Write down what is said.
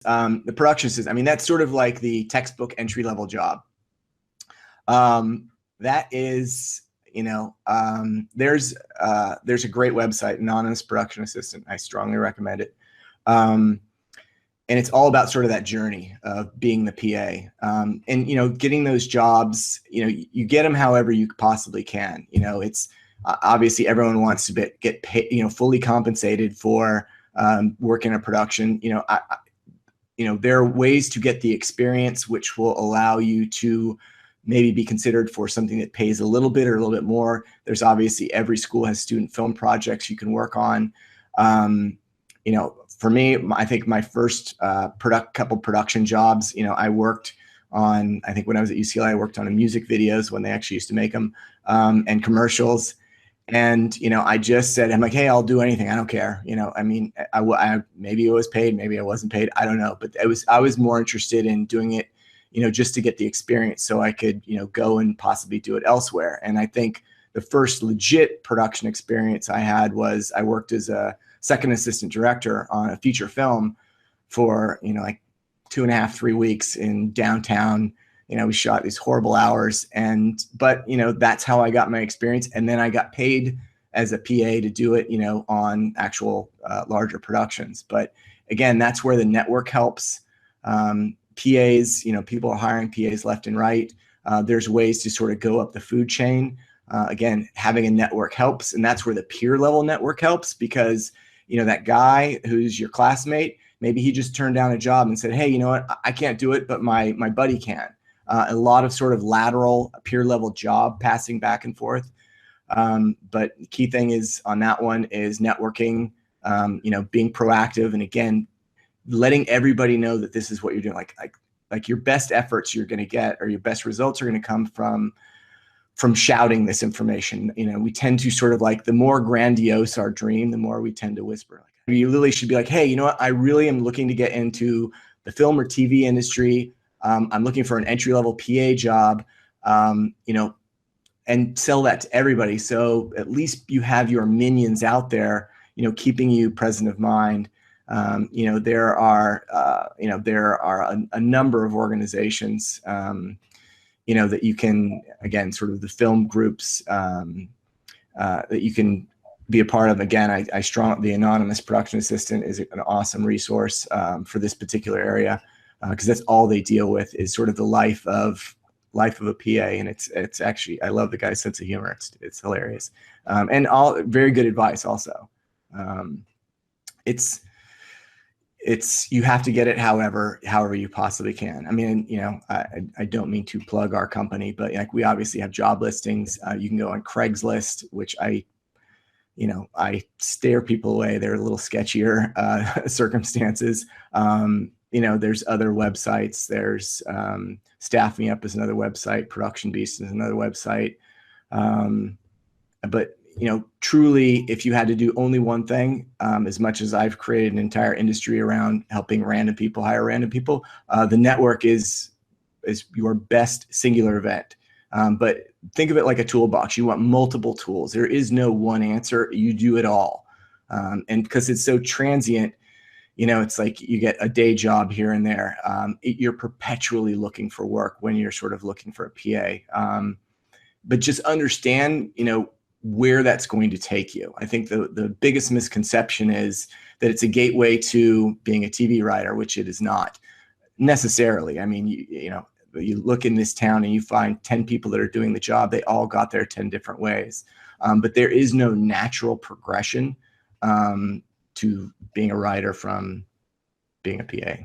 The production system, I mean, that's sort of like the textbook entry-level job. That is, there's a great website, Anonymous Production Assistant. I strongly recommend it. And it's all about sort of that journey of being the PA, and getting those jobs. You get them however you possibly can. It's obviously everyone wants to get paid, fully compensated for work in a production. There are ways to get the experience which will allow you to maybe be considered for something that pays a little bit or a little bit more. There's obviously, every school has student film projects you can work on. For me, I think my first couple production jobs, I worked on, I think when I was at UCLA, I worked on music videos when they actually used to make them, and commercials. And, I just said, I'm like, hey, I'll do anything. I don't care. I mean, I maybe it was paid, maybe I wasn't paid. I don't know. But I was more interested in doing it, just to get the experience so I could, go and possibly do it elsewhere. And I think the first legit production experience I had was I worked as a second assistant director on a feature film for, like 2.5, 3 weeks in downtown. We shot these horrible hours, but that's how I got my experience. And then I got paid as a PA to do it, on actual larger productions. But again, that's where the network helps. PAs, people are hiring PAs left and right. There's ways to sort of go up the food chain. Again, having a network helps, and that's where the peer level network helps, because that guy who's your classmate, maybe he just turned down a job and said, hey, you know what, I can't do it, but my buddy can. A lot of sort of lateral peer level job passing back and forth. But the key thing is on that one is networking, being proactive, and again, letting everybody know that this is what you're doing. Like your best efforts you're going to get, or your best results are going to come from shouting this information. We tend to sort of, like, the more grandiose our dream, the more we tend to whisper. You literally should be like, hey, you know what? I really am looking to get into the film or TV industry. I'm looking for an entry-level PA job, and sell that to everybody. So at least you have your minions out there, keeping you present of mind. There are a number of organizations, that you can, again, sort of the film groups, that you can be a part of. Again, the Anonymous Production Assistant is an awesome resource for this particular area, because that's all they deal with is sort of the life of a PA, and it's actually, I love the guy's sense of humor. It's hilarious, and all very good advice also. You have to get it however you possibly can. I mean, I don't mean to plug our company, but like, we obviously have job listings. You can go on Craigslist, which I stare people away. They're a little sketchier circumstances. There's other websites. There's Staff Me Up is another website. Production Beast is another website. But truly, if you had to do only one thing, as much as I've created an entire industry around helping random people hire random people, the network is your best singular event. But think of it like a toolbox. You want multiple tools. There is no one answer. You do it all. And because it's so transient, it's like you get a day job here and there. You're perpetually looking for work when you're sort of looking for a PA. But just understand, where that's going to take you. I think the biggest misconception is that it's a gateway to being a TV writer, which it is not necessarily. I mean, you look in this town and you find 10 people that are doing the job. They all got there 10 different ways. But there is no natural progression to being a writer from being a PA.